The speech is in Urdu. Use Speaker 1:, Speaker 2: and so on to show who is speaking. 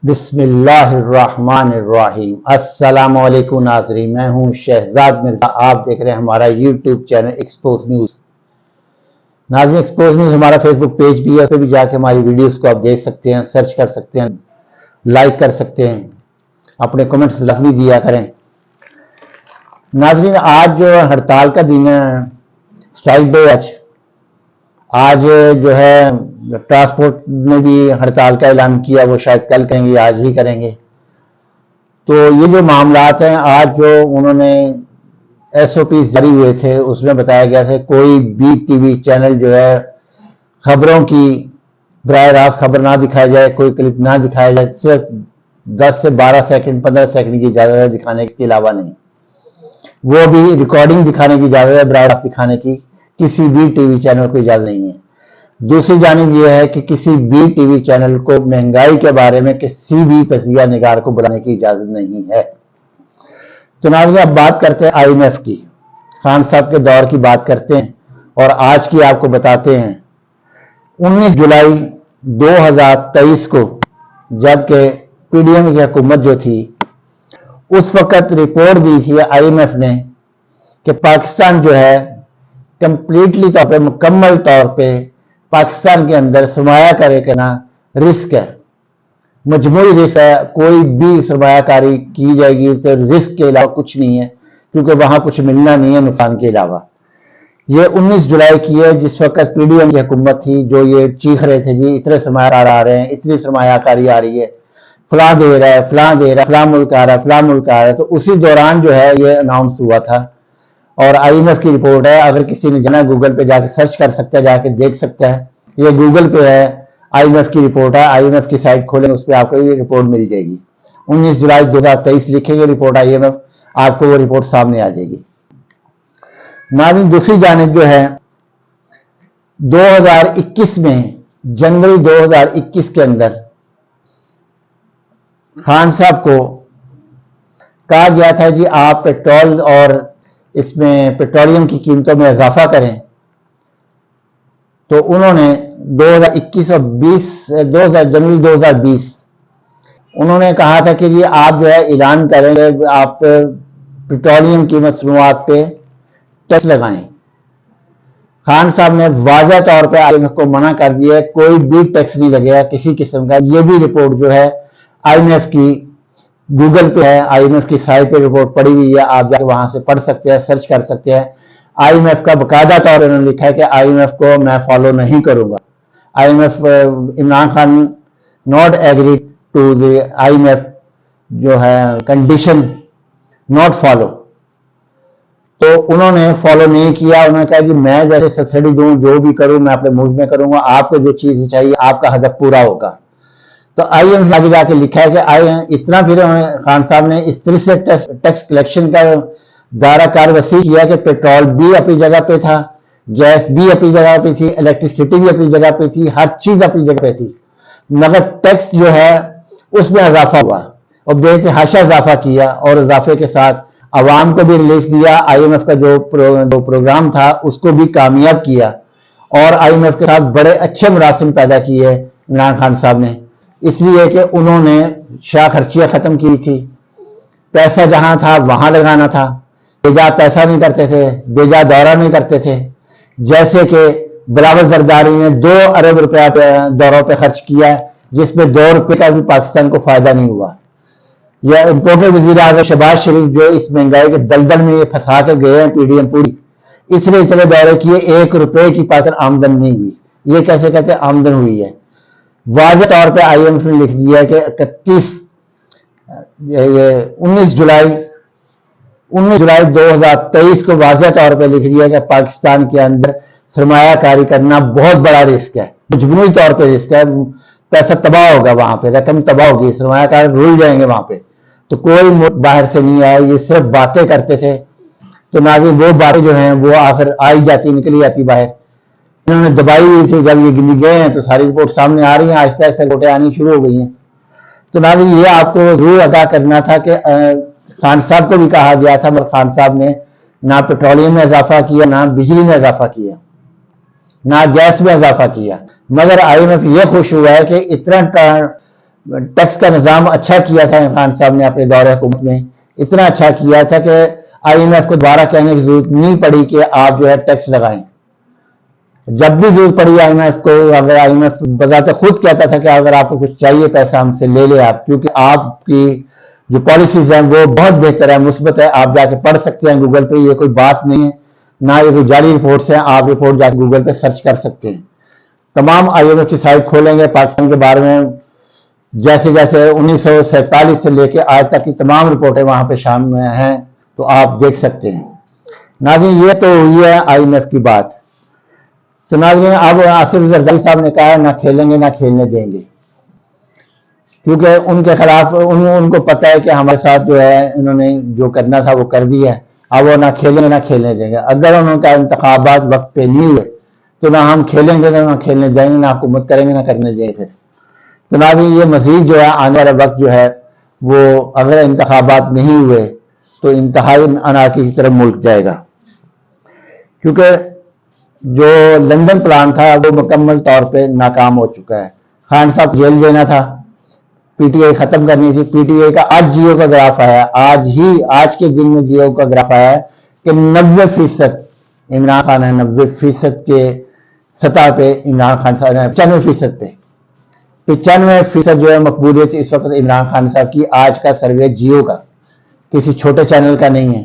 Speaker 1: بسم اللہ الرحمن الرحیم۔ السلام علیکم ناظرین، میں ہوں شہزاد مرزا، آپ دیکھ رہے ہیں ہمارا یوٹیوب چینل ایکسپوز نیوز۔ ناظرین، ایکسپوز نیوز ہمارا فیس بک پیج بھی ہے، اس پہ بھی جا کے ہماری ویڈیوز کو آپ دیکھ سکتے ہیں، سرچ کر سکتے ہیں، لائک کر سکتے ہیں، اپنے کمنٹس لازمی دیا کریں۔ ناظرین، آج جو ہڑتال کا دن ہے، اسٹرائک ڈے، آج جو ہے ٹرانسپورٹ نے بھی ہڑتال کا اعلان کیا، وہ شاید کل کریں گے، آج ہی کریں گے۔ تو یہ جو معاملات ہیں، آج جو انہوں نے ایس او پیز جاری ہوئے تھے، اس میں بتایا گیا تھا کوئی بھی ٹی وی چینل جو ہے خبروں کی براہ راست خبر نہ دکھایا جائے، کوئی کلپ نہ دکھایا جائے، صرف 10 سے 12 سیکنڈ 15 سیکنڈ کی اجازت ہے دکھانے کے علاوہ نہیں، وہ بھی ریکارڈنگ دکھانے کی اجازت ہے، براہ راست دکھانے کی کسی بھی ٹی وی چینل کو اجازت نہیں ہے۔ دوسری جانب یہ ہے کہ کسی بھی ٹی وی چینل کو مہنگائی کے بارے میں کسی بھی تجزیہ نگار کو بلانے کی اجازت نہیں ہے۔ تو ناظرین، اب بات کرتے ہیں آئی ایم ایف کی، خان صاحب کے دور کی بات کرتے ہیں اور آج کی آپ کو بتاتے ہیں۔ 19 جولائی 2023 کو جبکہ پی ڈی ایم کی حکومت جو تھی، اس وقت رپورٹ دی تھی آئی ایم ایف نے کہ پاکستان جو ہے کمپلیٹلی طور پہ، مکمل طور پہ پاکستان کے اندر سرمایہ کاری کرنا رسک ہے، مجموعی رسک ہے، کوئی بھی سرمایہ کاری کی جائے گی تو رسک کے علاوہ کچھ نہیں ہے، کیونکہ وہاں کچھ ملنا نہیں ہے نقصان کے علاوہ۔ یہ 19 جولائی کی ہے، جس وقت پی ڈی ایم کی حکومت تھی، جو یہ چیخ رہے تھے جی اتنے سرمایہ کار آ رہے ہیں، اتنی سرمایہ کاری آ رہی ہے، فلاں دے رہا ہے، فلاں دے رہا ہے، فلاں ملک آ رہا ہے، فلاں ملک آ رہا ہے۔ تو اسی دوران جو ہے یہ اناؤنس ہوا تھا، اور آئی ایم ایف کی رپورٹ ہے، اگر کسی نے جانا گوگل پہ جا کے سرچ کر سکتا ہے، جا کے دیکھ سکتا ہے، یہ گوگل پہ ہے، آئی ایم ایف کی رپورٹ ہے، آئی ایم ایف کی سائٹ کھولیں اس پہ آپ کو یہ رپورٹ مل جائے گی۔ 19 جولائی 2023 لکھیں گے رپورٹ آئی ایم ایف، آپ کو وہ رپورٹ سامنے آ جائے گی۔ ناظرین، دوسری جانب جو ہے 2021 میں، جنوری 2021 کے اندر خان صاحب کو کہا گیا تھا جی آپ پیٹرول اور اس میں پیٹرولیم کی قیمتوں میں اضافہ کریں، تو انہوں نے 2021 اور 20 جنوری 2020 انہوں نے کہا تھا کہ یہ آپ جو ہے اعلان کریں گے، آپ پیٹرولیم کی مصنوعات پہ ٹیکس لگائیں۔ خان صاحب نے واضح طور پہ آئی ایم ایف کو منع کر دیا ہے، کوئی بھی ٹیکس نہیں لگے گا کسی قسم کا۔ یہ بھی رپورٹ جو ہے آئی ایم ایف کی گوگل پہ ہے، آئی ایم ایف کی سائٹ پہ رپورٹ پڑی ہوئی ہے، آپ جا کے وہاں سے پڑھ سکتے ہیں، سرچ کر سکتے ہیں۔ آئی ایم ایف کا باقاعدہ طور انہوں نے لکھا ہے کہ آئی ایم ایف کو میں فالو نہیں کروں گا۔ I M F, Imran Khan not agree to the I M F جو ہے کنڈیشن ناٹ فالو، تو انہوں نے فالو نہیں کیا۔ انہوں نے کہا کہ میں جیسے سبسڈی دوں، جو بھی کروں میں اپنے ملک میں کروں گا، آپ کو جو چیز چاہیے آپ کا ہدف پورا ہوگا۔ تو آئی ایم آگے جا کے لکھا ہے کہ اتنا پھر خان صاحب نے اس طرح سے ٹیکس کلیکشن کا دائرہ کار وسیع کیا کہ پیٹرول بھی اپنی جگہ پہ تھا، گیس بھی اپنی جگہ پہ تھی، الیکٹریسٹی بھی اپنی جگہ پہ تھی، ہر چیز اپنی جگہ پہ تھی، مگر ٹیکس جو ہے اس میں اضافہ ہوا اور بے تحاشا اضافہ کیا، اور اضافے کے ساتھ عوام کو بھی ریلیف دیا۔ آئی ایم ایف کا جو پروگرام تھا اس کو بھی کامیاب کیا، اور آئی ایم ایف کے ساتھ بڑے اچھے مراسم پیدا کیے عمران خان صاحب نے، اس لیے کہ انہوں نے شاہ خرچیاں ختم کی تھی، پیسہ جہاں تھا وہاں لگانا تھا، بے جا پیسہ نہیں کرتے تھے، بے جا دورہ نہیں کرتے تھے۔ جیسے کہ بلاول زرداری نے 2 ارب روپیہ دوروں پہ خرچ کیا، جس میں 2 روپے کا بھی پاکستان کو فائدہ نہیں ہوا۔ یا امپورٹر وزیر اعظم شہباز شریف جو اس مہنگائی کے دلدل میں یہ پھنسا کے گئے ہیں پی ڈی ایم پوری، اس نے اتنے دورے کیے، 1 روپے کی پاکستان آمدن نہیں ہوئی۔ یہ کیسے کہتے ہیں آمدن ہوئی ہے؟ واضح طور پہ آئی ایم ایف نے لکھ دیا ہے کہ 19 جولائی 2023 کو واضح طور پہ لکھ دیا کہ پاکستان کے اندر سرمایہ کاری کرنا بہت بڑا رسک ہے، مجموعی طور پہ رسک ہے، پیسہ تباہ ہوگا، وہاں پہ رقم تباہ ہوگی، سرمایہ کار رول جائیں گے وہاں پہ۔ تو کوئی باہر سے نہیں آیا، یہ صرف باتیں کرتے تھے۔ تو ناظرین، وہ باتیں جو ہیں وہ آخر آئی جاتی، نکلی جاتی باہر۔ انہوں نے دبائی ہوئی تھی، جب یہ گئے ہیں تو ساری رپورٹ سامنے آ رہی ہیں، آہستہ آہستہ رپورٹیں آنی شروع ہو گئی ہیں۔ تو ناظرین، یہ آپ کو ضرور ادا کرنا تھا کہ خان صاحب کو بھی کہا گیا تھا، مگر خان صاحب نے نہ پیٹرولیم میں اضافہ کیا، نہ بجلی میں اضافہ کیا، نہ گیس میں اضافہ کیا۔ مگر آئی ایم ایف یہ خوش ہوا ہے کہ اتنا ٹیکس کا نظام اچھا کیا تھا عمران صاحب نے اپنے دور حکومت میں، اتنا اچھا کیا تھا کہ آئی ایم ایف کو دوبارہ کہنے کی ضرورت نہیں پڑی کہ آپ جو ہے ٹیکس لگائیں. جب بھی ضرورت پڑی آئی ایم ایف کو، اگر آئی ایم ایف بذات خود کہتا تھا کہ اگر آپ کو کچھ چاہیے پیسہ ہم سے لے لے آپ، کیونکہ آپ کی جو پالیسیز ہیں وہ بہت بہتر ہے، مثبت ہے، آپ جا کے پڑھ سکتے ہیں گوگل پہ، یہ کوئی بات نہیں ہے، نہ یہ کوئی جعلی رپورٹس ہیں، آپ رپورٹ جا کے گوگل پہ سرچ کر سکتے ہیں. تمام آئی ایم ایف کی سائٹ کھولیں گے پاکستان کے بارے میں، جیسے جیسے 1947 سے لے کے آج تک کی تمام رپورٹیں وہاں پہ شامل میں ہیں، تو آپ دیکھ سکتے ہیں. ناظرین یہ تو ہوئی ہے آئی ایم ایف کی بات. تو ناظرین اب آصف زرداری صاحب نے کہا نہ کھیلیں گے نہ کھیلنے دیں گے، کیونکہ ان کے خلاف ان کو پتہ ہے کہ ہمارے ساتھ جو ہے انہوں نے جو کرنا تھا وہ کر دیا ہے، اب وہ نہ کھیلیں گے نہ کھیلنے دیں گے. اگر انہوں کا انتخابات وقت پہ نہیں ہوئے تو نہ ہم کھیلیں گے نہ کھیلنے جائیں گے، نہ حکومت کریں گے نہ کرنے دیں گے. پھر تو ناظرین یہ مزید جو ہے آنے والا وقت جو ہے وہ اگر انتخابات نہیں ہوئے تو انتہائی انارکی کی طرف ملک جائے گا، کیونکہ جو لندن پلان تھا وہ مکمل طور پہ ناکام ہو چکا ہے. خان صاحب جیل دینا تھا، پی ٹی آئی ختم کرنی تھی. پی ٹی آئی کا آج جیو کا گراف آیا، آج کے دن میں جیو کا گراف آیا ہے کہ 90% عمران خان ہے، 90% کے سطح پہ عمران خان صاحب ہے، 95% پہ 95% جو ہے مقبولیت اس وقت عمران خان صاحب کی. آج کا سروے جیو کا، کسی چھوٹے چینل کا نہیں ہے.